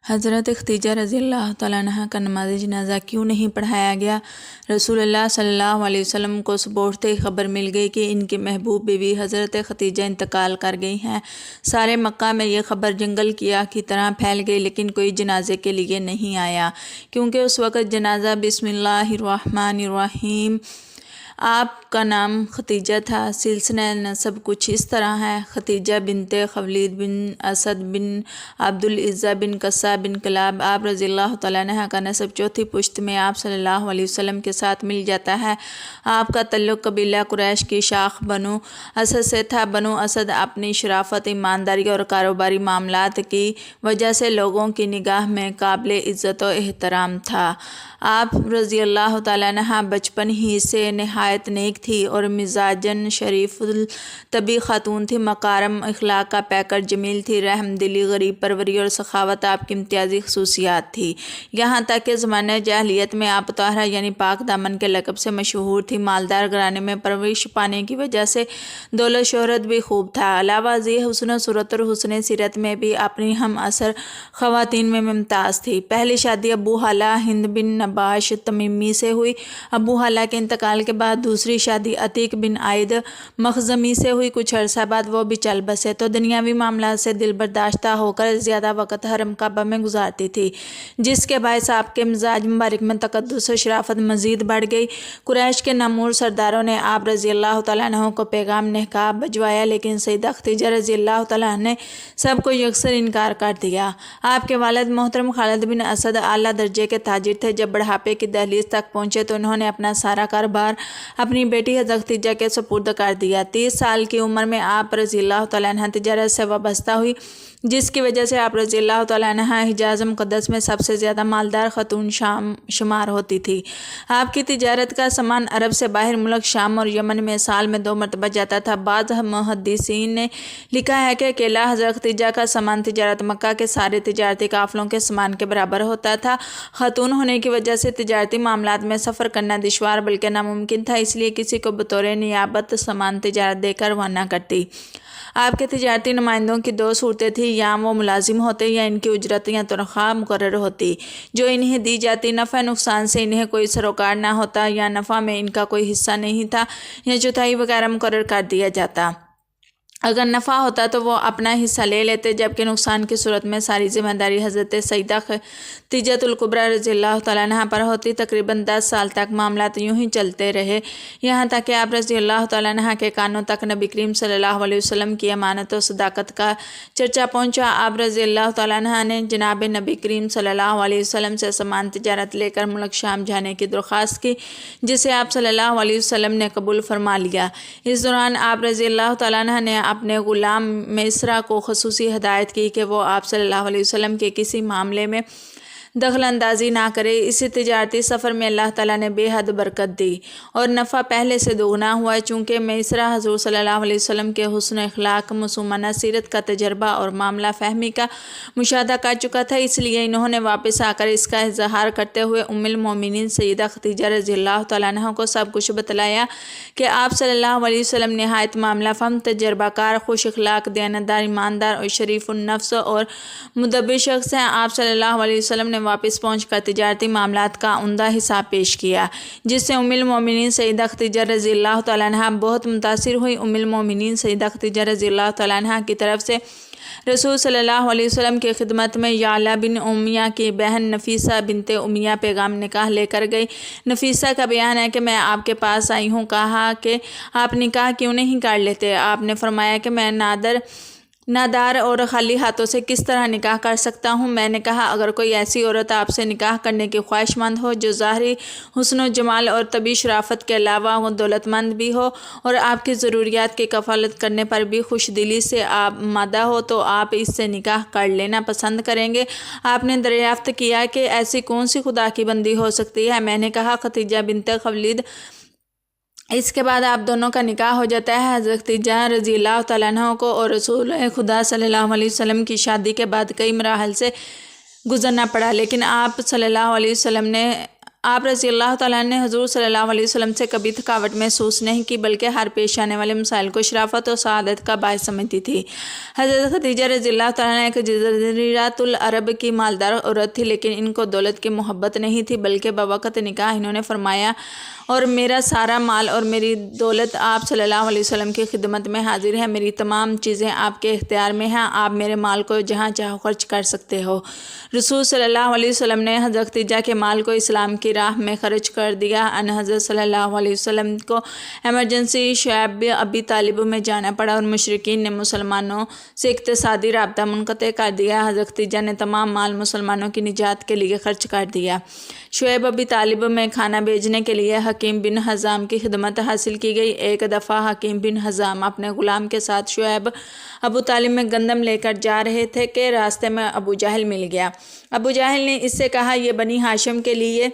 حضرت خدیجہ رضی اللہ تعالیٰ عنہ کا نماز جنازہ کیوں نہیں پڑھایا گیا؟ رسول اللہ صلی اللہ علیہ وسلم کو صبح اٹھتے ہی خبر مل گئی کہ ان کی محبوب بیوی حضرت خدیجہ انتقال کر گئی ہیں۔ سارے مکہ میں یہ خبر جنگل کی آگ کی طرح پھیل گئی، لیکن کوئی جنازے کے لیے نہیں آیا، کیونکہ اس وقت جنازہ بسم اللہ الرحمن الرحیم آپ کا نام خدیجہ تھا۔ سلسلہ نسب کچھ اس طرح ہے: خدیجہ بنت خویلد بن اسد بن عبد العزیٰ بن قصہ بن کلاب۔ آپ رضی اللہ تعالیٰ عنہ کا نسب چوتھی پشت میں آپ صلی اللہ علیہ وسلم کے ساتھ مل جاتا ہے۔ آپ کا تعلق قبیلہ قریش کی شاخ بنو اسد سے تھا۔ بنو اسد اپنی شرافت، ایمانداری اور کاروباری معاملات کی وجہ سے لوگوں کی نگاہ میں قابل عزت و احترام تھا۔ آپ رضی اللہ تعالیٰ عنہ بچپن ہی سے نہایت نیک تھی اور مزاجاً شریف الطبع خاتون تھی۔ مکارم اخلاق کا پیکر جمیل تھی۔ رحم دلی، غریب پروری اور سخاوت آپ کی امتیازی خصوصیات تھی۔ یہاں تک کہ زمانہ جاہلیت میں آپ طاہرہ یعنی پاک دامن کے لقب سے مشہور تھی۔ مالدار گھرانے میں پرورش پانے کی وجہ سے دولت شہرت بھی خوب تھا۔ علاوہ ازیں حسن صورت اور حسن سیرت میں بھی اپنی ہم عصر خواتین میں ممتاز تھی۔ پہلی شادی ابو ہالہ ہند بن نباش تمیمی سے ہوئی۔ ابو ہالہ کے انتقال کے بعد دوسری شادی عتیق بن عائد مخزمی سے ہوئی۔ کچھ عرصہ بعد وہ بھی چل بسے تو دنیاوی معاملات سے دل برداشتہ ہو کر زیادہ وقت حرم کعبہ میں گزارتی تھی، جس کے باعث آپ کے مزاج مبارک میں تقدس و شرافت مزید بڑھ گئی۔ قریش کے نامور سرداروں نے آپ رضی اللہ تعالیٰ عنہ کو پیغام نکاح بھجوایا، لیکن سیدہ خدیجہ رضی اللہ تعالیٰ عنہ نے سب کو یکسر انکار کر دیا۔ آپ کے والد محترم خالد بن اسد اعلیٰ درجے کے تاجر تھے۔ جب بڑھاپے کی دہلیز تک پہنچے تو انہوں نے اپنا سارا کاروبار اپنی بیٹی حضرت خدیجہ کے سپرد کر دیا۔ 30 سال کی عمر میں آپ رضی اللہ تعالیٰ عنہ تجارت سے وابستہ ہوئی، جس کی وجہ سے آپ رضی اللہ تعالیٰ عنہ حجاز مقدس میں سب سے زیادہ مالدار خاتون شمار ہوتی تھی۔ آپ کی تجارت کا سامان عرب سے باہر ملک شام اور یمن میں سال میں 2 مرتبہ جاتا تھا۔ بعض محدثین نے لکھا ہے کہ اکیلا حضرت خدیجہ کا سامان تجارت مکہ کے سارے تجارتی قافلوں کے سامان کے برابر ہوتا تھا۔ خاتون ہونے کی وجہ سے تجارتی معاملات میں سفر کرنا دشوار بلکہ ناممکن تھا، اس لیے کسی کو بطور نیابت سامان تجارت دے کر روانہ کرتی۔ آپ کے تجارتی نمائندوں کی 2 صورتیں تھیں: یا وہ ملازم ہوتے یا ان کی اجرت یا تنخواہ مقرر ہوتی جو انہیں دی جاتی۔ نفع نقصان سے انہیں کوئی سروکار نہ ہوتا، یا نفع میں ان کا کوئی حصہ نہیں تھا، یا چوتھائی وغیرہ مقرر کر دیا جاتا۔ اگر نفع ہوتا تو وہ اپنا حصہ لے لیتے، جبکہ نقصان کی صورت میں ساری ذمہ داری حضرت سیدہ خدیجہ الکبریٰ رضی اللہ تعالیٰ عنہ پر ہوتی۔ تقریباً 10 سال تک معاملات یوں ہی چلتے رہے، یہاں تک کہ آپ رضی اللہ تعالیٰ عنہ کے کانوں تک نبی کریم صلی اللہ علیہ وسلم کی امانت و صداقت کا چرچا پہنچا۔ آپ رضی اللہ تعالیٰ عنہ نے جناب نبی کریم صلی اللہ علیہ وسلم سے سامان تجارت لے کر ملک شام جانے کی درخواست کی، جسے آپ صلی اللہ علیہ وسلم نے قبول فرما لیا۔ اس دوران آپ رضی اللہ تعالیٰ عنہ نے اپنے غلام میسرہ کو خصوصی ہدایت کی کہ وہ آپ صلی اللہ علیہ وسلم کے کسی معاملے میں دخل اندازی نہ کرے۔ اسی تجارتی سفر میں اللہ تعالیٰ نے بے حد برکت دی اور نفع پہلے سے دوگنا ہوا۔ چونکہ میسرہ حضور صلی اللہ علیہ وسلم کے حسن اخلاق، معصومانہ سیرت کا تجربہ اور معاملہ فہمی کا مشاہدہ کر چکا تھا، اس لیے انہوں نے واپس آ کر اس کا اظہار کرتے ہوئے ام المومنین سیدہ خدیجہ رضی اللہ تعالیٰ عنہ کو سب کچھ بتلایا کہ آپ صلی اللہ علیہ وسلم نہایت معاملہ فہم، تجربہ کار، خوش اخلاق، دیانتدار، ایماندار اور شریف النفس اور مدبر شخص ہیں۔ آپ صلی اللہ علیہ وسلم نے واپس پہنچ کر تجارتی معاملات کا عمدہ حساب پیش کیا، جس سے ام المومنین سیدہ خدیجہ رضی اللہ تعالیٰ عنہ بہت متاثر ہوئی۔ ام المومنین سیدہ خدیجہ رضی اللہ تعالیٰ عنہ کی طرف سے رسول صلی اللہ علیہ وسلم کی خدمت میں یعلا بن امیہ کی بہن نفیسہ بنت امیہ پیغام نکاح لے کر گئی۔ نفیسہ کا بیان ہے کہ میں آپ کے پاس آئی ہوں، کہا کہ آپ نکاح کیوں نہیں کر لیتے؟ آپ نے فرمایا کہ میں نادار اور خالی ہاتھوں سے کس طرح نکاح کر سکتا ہوں؟ میں نے کہا اگر کوئی ایسی عورت آپ سے نکاح کرنے کی خواہش مند ہو جو ظاہری حسن و جمال اور طبعی شرافت کے علاوہ دولت مند بھی ہو اور آپ کی ضروریات کی کفالت کرنے پر بھی خوش دلی سے آمادہ ہو تو آپ اس سے نکاح کر لینا پسند کریں گے؟ آپ نے دریافت کیا کہ ایسی کون سی خدا کی بندی ہو سکتی ہے؟ میں نے کہا خدیجہ بنت خویلد۔ اس کے بعد آپ دونوں کا نکاح ہو جاتا ہے۔ حضرت خدیجہ رضی اللہ تعالیٰ عنہ کو اور رسول خدا صلی اللہ علیہ وسلم کی شادی کے بعد کئی مراحل سے گزرنا پڑا، لیکن آپ صلی اللہ علیہ وسلم نے آپ رضی اللہ تعالیٰ نے حضور صلی اللہ علیہ وسلم سے کبھی تھکاوٹ محسوس نہیں کی، بلکہ ہر پیش آنے والے مسائل کو شرافت اور سعادت کا باعث سمجھتی تھی۔ حضرت خدیجہ رضی اللہ تعالیٰ ایک جزیرۃ العرب کی مالدار عورت تھی، لیکن ان کو دولت کی محبت نہیں تھی، بلکہ بوقت نکاح انہوں نے فرمایا، اور میرا سارا مال اور میری دولت آپ صلی اللہ علیہ وسلم کی خدمت میں حاضر ہے، میری تمام چیزیں آپ کے اختیار میں ہیں، آپ میرے مال کو جہاں چاہو خرچ کر سکتے ہو۔ رسول صلی اللہ علیہ وسلم نے حضرت خدیجہ کے مال کو اسلام کی راہ میں خرچ کر دیا۔ ان حضرت صلی اللہ علیہ وسلم کو ایمرجنسی شعیب ابی طالب میں جانا پڑا اور مشرکین نے مسلمانوں سے اقتصادی رابطہ منقطع کر دیا۔ حضرت خدیجہ نے تمام مال مسلمانوں کی نجات کے لیے خرچ کر دیا۔ شعیب ابی طالب میں کھانا بھیجنے کے لیے حکیم بن حزام کی خدمت حاصل کی گئی۔ ایک دفعہ حکیم بن حزام اپنے غلام کے ساتھ شعیب ابو طالب میں گندم لے کر جا رہے تھے کہ راستے میں ابو جہل مل گیا۔ ابو جہل نے اس سے کہا، یہ بنی ہاشم کے لیے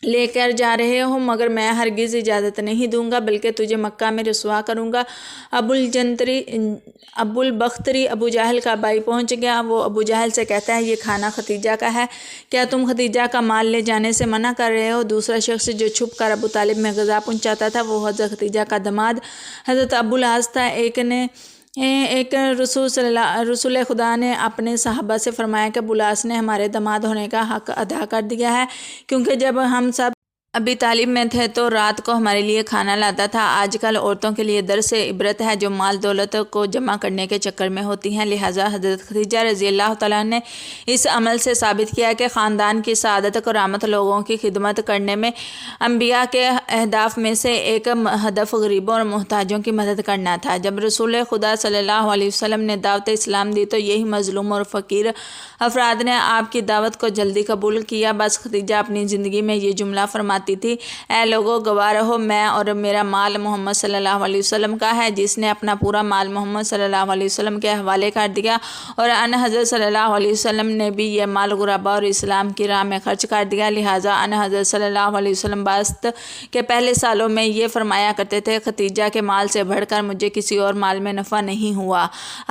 لے کر جا رہے ہو، مگر میں ہرگز اجازت نہیں دوں گا، بلکہ تجھے مکہ میں رسوا کروں گا۔ ابو البختری ابو جہل کا بھائی پہنچ گیا۔ وہ ابو جہل سے کہتا ہے، یہ کھانا ختیجہ کا ہے، کیا تم ختیجہ کا مال لے جانے سے منع کر رہے ہو؟ دوسرا شخص جو چھپ کر ابو طالب میں غذا پہنچاتا تھا وہ حضرت ختیجہ کا داماد حضرت ابو العاص تھا۔ رسول خدا نے اپنے صحابہ سے فرمایا کہ ابو العاص نے ہمارے داماد ہونے کا حق ادا کر دیا ہے، کیونکہ جب ہم سب ابی طالب میں تھے تو رات کو ہمارے لیے کھانا لاتا تھا۔ آج کل عورتوں کے لیے درس سے عبرت ہے جو مال دولت کو جمع کرنے کے چکر میں ہوتی ہیں، لہٰذا حضرت خدیجہ رضی اللہ تعالیٰ نے اس عمل سے ثابت کیا کہ خاندان کی سعادت کرامت لوگوں کی خدمت کرنے میں انبیاء کے اہداف میں سے ایک ہدف غریبوں اور محتاجوں کی مدد کرنا تھا۔ جب رسول خدا صلی اللہ علیہ وسلم نے دعوت اسلام دی تو یہی مظلوم اور فقیر افراد نے آپ کی دعوت کو جلدی قبول کیا۔ بس خدیجہ اپنی زندگی میں یہ جملہ فرماتی تھی، اے لوگو گواہ رہو، میں اور میرا مال محمد صلی اللہ علیہ وسلم کا ہے۔ جس نے اپنا پورا مال محمد صلی اللہ علیہ وسلم کے حوالے کر دیا اور ان حضرت صلی اللہ علیہ وسلم نے بھی یہ مال غربا اور اسلام کی راہ میں خرچ کر دیا، لہٰذا ان حضرت صلی اللہ علیہ وسلم بعثت کے پہلے سالوں میں یہ فرمایا کرتے تھے، ختیجہ کے مال سے بڑھ کر مجھے کسی اور مال میں نفع نہیں ہوا۔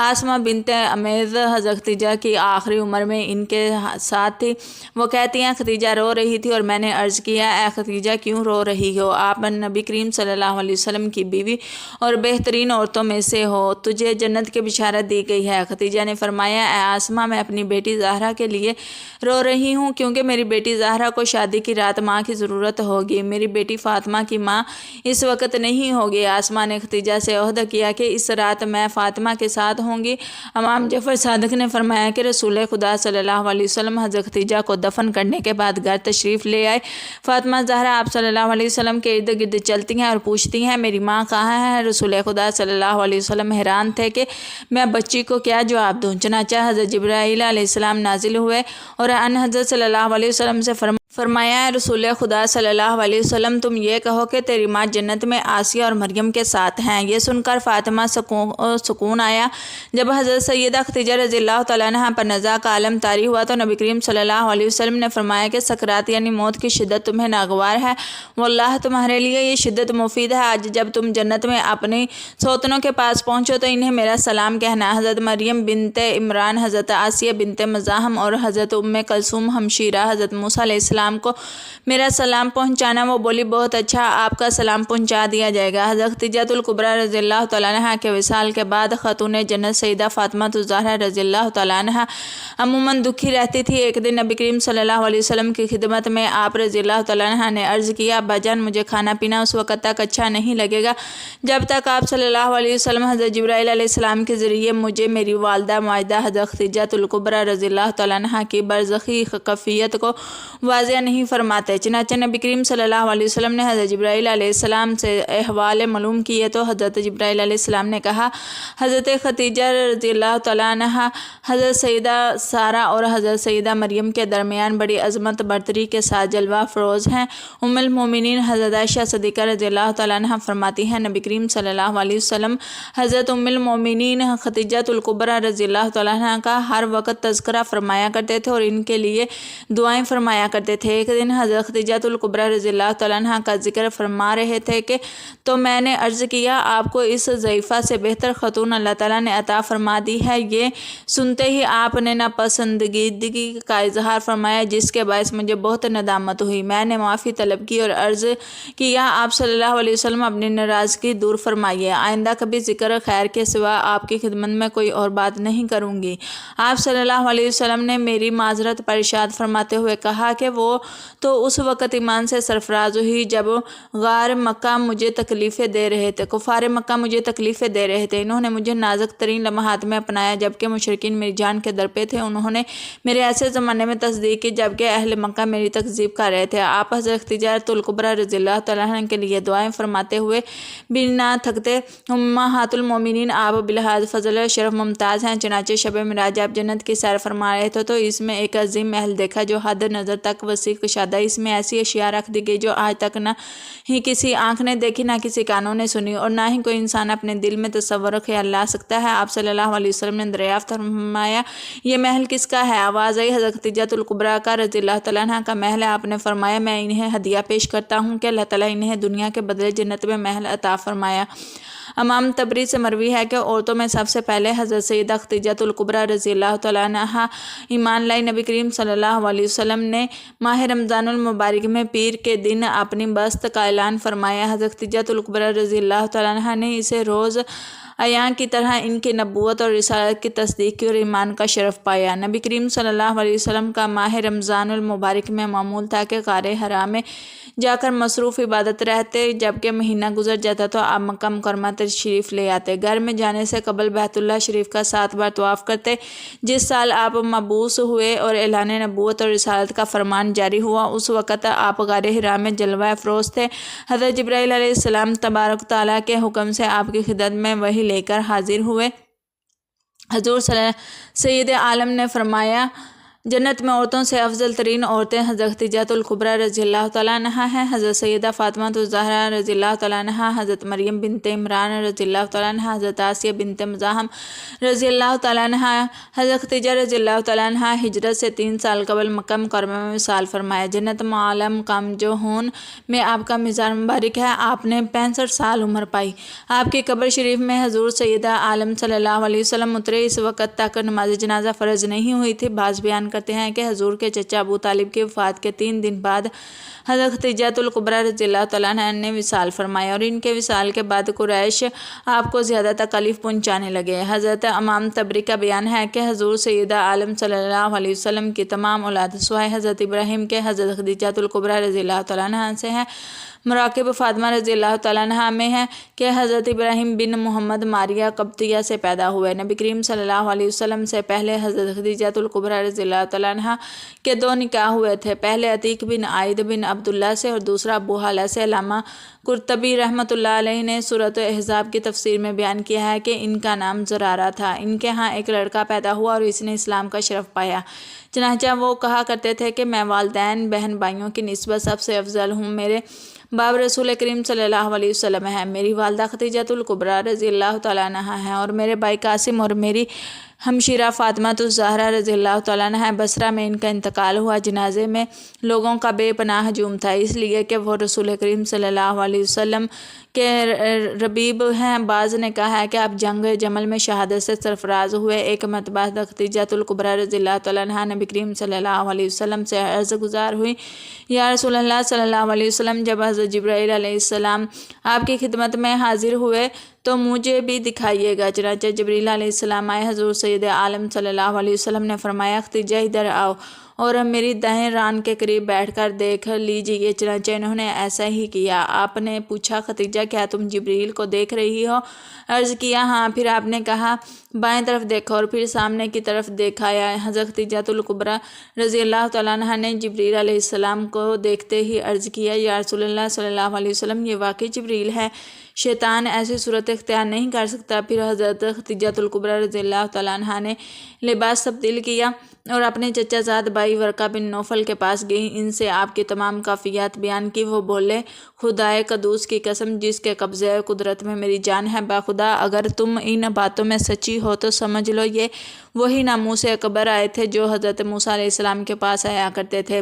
آسمہ بنت امیز حضرت خدیجہ کی آخری عمر میں ان کے ساتھ تھی۔ وہ کہتی ہیں، ختیجہ رو رہی تھی اور میں نے عرض کیا، اے ختیجہ کیوں رو رہی ہو؟ آپ نبی کریم صلی اللہ علیہ وسلم کی بیوی اور بہترین عورتوں میں سے ہو، تجھے جنت کی بشارت دی گئی ہے۔ ختیجہ نے فرمایا، اے آسمہ، میں اپنی بیٹی زہرا کے لیے رو رہی ہوں، کیونکہ میری بیٹی زہرا کو شادی کی رات ماں کی ضرورت ہوگی، میری بیٹی فاطمہ کی ماں اس وقت نہیں ہوگی۔ آسمہ نے ختیجہ سے عہد کیا کہ اس رات میں فاطمہ کے ساتھ ہوں گی۔ امام جعفر صادق نے فرمایا کہ رسول خدا صلی اللہ علیہ وسلم حضرت خدیجہ کو دفن کرنے کے بعد گھر تشریف لے آئے۔ فاطمہ زہرا آپ صلی اللہ علیہ وسلم کے ارد گرد چلتی ہیں اور پوچھتی ہیں، میری ماں کہاں ہے؟ رسول خدا صلی اللہ علیہ وسلم حیران تھے کہ میں بچی کو کیا جواب دوں، چنانچہ حضرت جبرائیل علیہ السلام نازل ہوئے اور ان حضرت صلی اللہ علیہ وسلم سے فرمایا، رسول خدا صلی اللہ علیہ وسلم تم یہ کہو کہ تیری ماں جنت میں آسیہ اور مریم کے ساتھ ہیں۔ یہ سن کر فاطمہ سکون آیا۔ جب حضرت سیدہ ختیجہ رضی اللہ تعالیٰ عنہ پر نزا کا عالم طاری ہوا تو نبی کریم صلی اللہ علیہ وسلم نے فرمایا کہ سکرات یعنی موت کی شدت تمہیں ناگوار ہے، واللہ تمہارے لیے یہ شدت مفید ہے۔ آج جب تم جنت میں اپنی سوتنوں کے پاس پہنچو تو انہیں میرا سلام کہنا۔ حضرت مریم بنت عمران، حضرت آسیہ بنت مزاحم اور حضرت ام کلثوم ہمشیرہ حضرت موسیٰ علیہ السلام کو میرا سلام پہنچانا۔ وہ بولی، بہت اچھا، آپ کا سلام پہنچا دیا جائے گا۔ حضرت خدیجہ الکبریٰ رضی اللہ تعالیٰ عنہ کے وصال کے بعد خاتون جنت سیدہ فاطمہ الزہرا رضی اللہ تعالیٰ عنہ عموماً دکھی رہتی تھی۔ ایک دن نبی کریم صلی اللہ علیہ وسلم کی خدمت میں آپ رضی اللہ تعالیٰ عنہ نے عرض کیا، ابا جان مجھے کھانا پینا اس وقت تک اچھا نہیں لگے گا جب تک آپ صلی اللہ علیہ وسلم حضرت جبرائیل علیہ السلام کے ذریعے مجھے میری والدہ معاہدہ حضرت خدیجہ الکبریٰ رضی اللہ تعالیٰ عنہ کی برزخی کیفیت کو واضح نہیں فرماتے۔ چنانچہ نبی کریم صلی اللہ علیہ وسلم نے حضرت جبرائیل علیہ السلام سے احوال معلوم کیے تو حضرت جبرائیل علیہ السلام نے کہا، حضرت خدیجہ رضی اللہ تعالیٰ عنہ حضرت سیدہ سارہ اور حضرت سیدہ مریم کے درمیان بڑی عظمت برتری کے ساتھ جلوہ فروز ہیں۔ ام المومنین حضرت عائشہ صدیقہ رضی اللہ تعالیٰ عنہ فرماتی ہیں، نبی کریم صلی اللہ علیہ وسلم حضرت ام المومنین خدیجہ الکبریٰ رضی اللہ تعالیٰ عنہ کا ہر وقت تذکرہ فرمایا کرتے تھے اور ان کے لیے دعائیں فرمایا کرتے تھے۔ ایک دن حضرت خدیجہ الکبریٰ رضی اللہ تعالیٰ عنہ کا ذکر فرما رہے تھے کہ تو میں نے عرض کیا آپ کو اس ضعیفہ سے بہتر خاتون اللہ تعالیٰ نے عطا فرما دی ہے۔ یہ سنتے ہی آپ نے ناپسندیدگی کا اظہار فرمایا، جس کے باعث مجھے بہت ندامت ہوئی۔ میں نے معافی طلب کی اور عرض کیا آپ صلی اللہ علیہ وسلم اپنی ناراضگی دور فرمائیے، آئندہ کبھی ذکر خیر کے سوا آپ کی خدمت میں کوئی اور بات نہیں کروں گی۔ آپ صلی اللہ علیہ وسلم نے میری معذرت پر ارشاد فرماتے ہوئے کہا کہ وہ تو اس وقت ایمان سے سرفراز ہوئی جب غار مکہ مجھے تکلیفیں دے رہے تھے، کفار مکہ مجھے تکلیفیں دے رہے تھے۔ انہوں نے مجھے نازک ترین لمحات میں اپنایا جبکہ مشرکین میری جان کے در پہ تھے۔ انہوں نے میرے ایسے زمانے میں تصدیق کی جبکہ اہل مکہ میری تکذیب کر رہے تھے۔ آپ حضرت خدیجہ الکبریٰ رضی اللہ تعالیٰ عنہ کے لیے دعائیں فرماتے ہوئے بھی نہ تھکتے۔ امہات المومنین آپ بلحاظ فضل و شرف ممتاز ہیں۔ چنانچہ شب معراج آپ جنت کی سیر فرما رہے تھے تو اس میں ایک عظیم محل دیکھا جو حد نظر تک وسیع کشادہ۔ اس میں ایسی اشیاء رکھ دی گئی جو آج تک نہ ہی کسی آنکھ نے دیکھی، نہ کسی کانوں نے سنی اور نہ ہی کوئی انسان اپنے دل میں تصور خیال لا سکتا ہے۔ آپ صلی اللہ علیہ وسلم نے دریافت فرمایا یہ محل کس کا ہے؟ آواز آئی حضرت خدیجہ الکبریٰ کا رضی اللہ تعالیٰ عنہ کا محل ہے۔ آپ نے فرمایا میں انہیں ہدیہ پیش کرتا ہوں کہ اللہ تعالیٰ انہیں دنیا کے بدلے جنت میں محل عطا فرمایا۔ امام تبری سے مروی ہے کہ عورتوں میں سب سے پہلے حضرت سیدہ خدیجہ الکبریٰ رضی اللہ تعالیٰ عنہ ایمان لائی۔ نبی کریم صلی اللہ علیہ وسلم نے ماہ رمضان المبارک میں پیر کے دن اپنی بست کا اعلان فرمایا۔ حضرت خدیجہ الکبریٰ رضی اللہ تعالیٰ عنہ نے اسے روز عیاں کی طرح ان کی نبوت اور رسالت کی تصدیق کی اور ایمان کا شرف پایا۔ نبی کریم صلی اللہ علیہ وسلم کا ماہ رمضان المبارک میں معمول تھا کہ غار حرا میں جا کر مصروف عبادت رہتے، جبکہ مہینہ گزر جاتا تو آپ مکہ مکرمہ تشریف لے آتے۔ گھر میں جانے سے قبل بیت اللہ شریف کا 7 بار طواف کرتے۔ جس سال آپ مبعوث ہوئے اور اعلان نبوت اور رسالت کا فرمان جاری ہوا اس وقت آپ غار حرا میں جلوہ افروز تھے۔ حضرت جبرائیل علیہ السلام تبارک تعالیٰ کے حکم سے آپ کی خدمت میں وحی لے کر حاضر ہوئے۔ حضور سید عالم نے فرمایا جنت میں عورتوں سے افضل ترین عورتیں حضرت خدیجہ الکبریٰ رضی اللہ تعالیٰ عنہ ہیں، حضرت سیدہ فاطمہ الزہرا رضی اللہ تعالیٰ عنہ، حضرت مریم بنت عمران رضی اللہ تعالیٰ عنہ، حضرت آسیہ بنت مزاحم رضی اللہ تعالیٰ عنہ۔ حضرت خدیجہ رضی اللہ تعالیٰ عنہ ہجرت سے 3 سال قبل مکہ مکرمہ میں وصال فرمایا۔ جنت معلی مقام جو ہون میں آپ کا مزار مبارک ہے۔ آپ نے 65 سال عمر پائی۔ آپ کی قبر شریف میں حضور سیدہ عالم صلی اللہ علیہ وسلم اترے۔ اس وقت تک نماز جنازہ فرض نہیں ہوئی تھی۔ بعض بیان کرتے ہیں کہ حضور کے چچا ابو طالب کی وفات کے 3 دن بعد حضرت خدیجہ الکبریٰ رضی اللہ تعالیٰ عنہ نے وصال فرمایا اور ان کے وصال کے بعد قریش آپ کو زیادہ تکلیف پہنچانے لگے۔ حضرت امام تبری کا بیان ہے کہ حضور سیدہ عالم صلی اللہ علیہ وسلم کی تمام اولاد سوائے حضرت ابراہیم کے حضرت خدیجہ الکبریٰ رضی اللہ تعالیٰ عنہ سے ہیں۔ مراقب فاطمہ رضی اللہ تعالیٰ عنہ میں ہے کہ حضرت ابراہیم بن محمد ماریہ قبطیہ سے پیدا ہوئے۔ نبی کریم صلی اللہ علیہ وسلم سے پہلے حضرت خدیجہ الکبریٰ رضی اللہ تعالیٰ عنہ کے 2 نکاح ہوئے تھے، پہلے عتیق بن عائد بن عبداللہ سے اور دوسرا ابو حالہ سے۔ علامہ قرطبی رحمۃ اللہ علیہ نے سورۃ احزاب کی تفسیر میں بیان کیا ہے کہ ان کا نام زرارہ تھا۔ ان کے ہاں ایک لڑکا پیدا ہوا اور اس نے اسلام کا شرف پایا، چنانچہ وہ کہا کرتے تھے کہ میں والدین بہن بھائیوں کی نسبت سب سے افضل ہوں۔ میرے باب رسول کریم صلی اللہ علیہ وسلم ہے، میری والدہ خدیجہ الکبریٰ رضی اللہ تعالیٰ عنہ ہیں اور میرے بھائی قاسم اور میری ہمشیرہ فاطمہ الزہرا رضی اللہ تعالیٰ عنہ ہے۔ بصرہ میں ان کا انتقال ہوا۔ جنازے میں لوگوں کا بے پناہ ہجوم تھا، اس لیے کہ وہ رسول کریم صلی اللہ علیہ وسلم کے ربیب ہیں۔ بعض نے کہا ہے کہ آپ جنگ جمل میں شہادت سے سرفراز ہوئے۔ ایک مرتبہ خدیجہ الکبریٰ رضی اللہ تعالیٰ عنہ نبی کریم صلی اللہ علیہ وسلم سے عرض گزار ہوئی، یا رسول اللہ صلی اللہ علیہ وسلم، جب حضرت جبرائیل علیہ السلام آپ کی خدمت میں حاضر ہوئے تو مجھے بھی دکھائیے گا۔ چنانچہ جبرائیل علیہ السلام آئے۔ حضور سید عالم صلی اللہ علیہ وسلم نے فرمایا خدیجہ ادھر آؤ اور میری دائیں ران کے قریب بیٹھ کر دیکھ لیجیے۔ چنانچہ انہوں نے ایسا ہی کیا۔ آپ نے پوچھا خدیجہ کیا تم جبرائیل کو دیکھ رہی ہو؟ عرض کیا ہاں۔ پھر آپ نے کہا بائیں طرف دیکھو اور پھر سامنے کی طرف دیکھا۔ یا حضرت خدیجہ الکبریٰ رضی اللہ تعالیٰ عنہ نے جبرائیل علیہ السلام کو دیکھتے ہی عرض کیا، یا رسول اللہ صلی اللہ علیہ وسلم، یہ واقعی جبرائیل ہے، شیطان ایسی صورت اختیار نہیں کر سکتا۔ پھر حضرت خدیجہ الکبریٰ رضی اللہ تعالیٰ عنہ نے لباس تبدیل کیا اور اپنے چچا زاد بھائی ورقہ بن نوفل کے پاس گئی، ان سے آپ کی تمام کیفیات بیان کی۔ وہ بولے خدائے قدوس کی قسم جس کے قبضے قدرت میں میری جان ہے، باخدا اگر تم ان باتوں میں سچی ہو تو سمجھ لو یہ وہی ناموس اکبر آئے تھے جو حضرت موسیٰ علیہ السلام کے پاس آیا کرتے تھے۔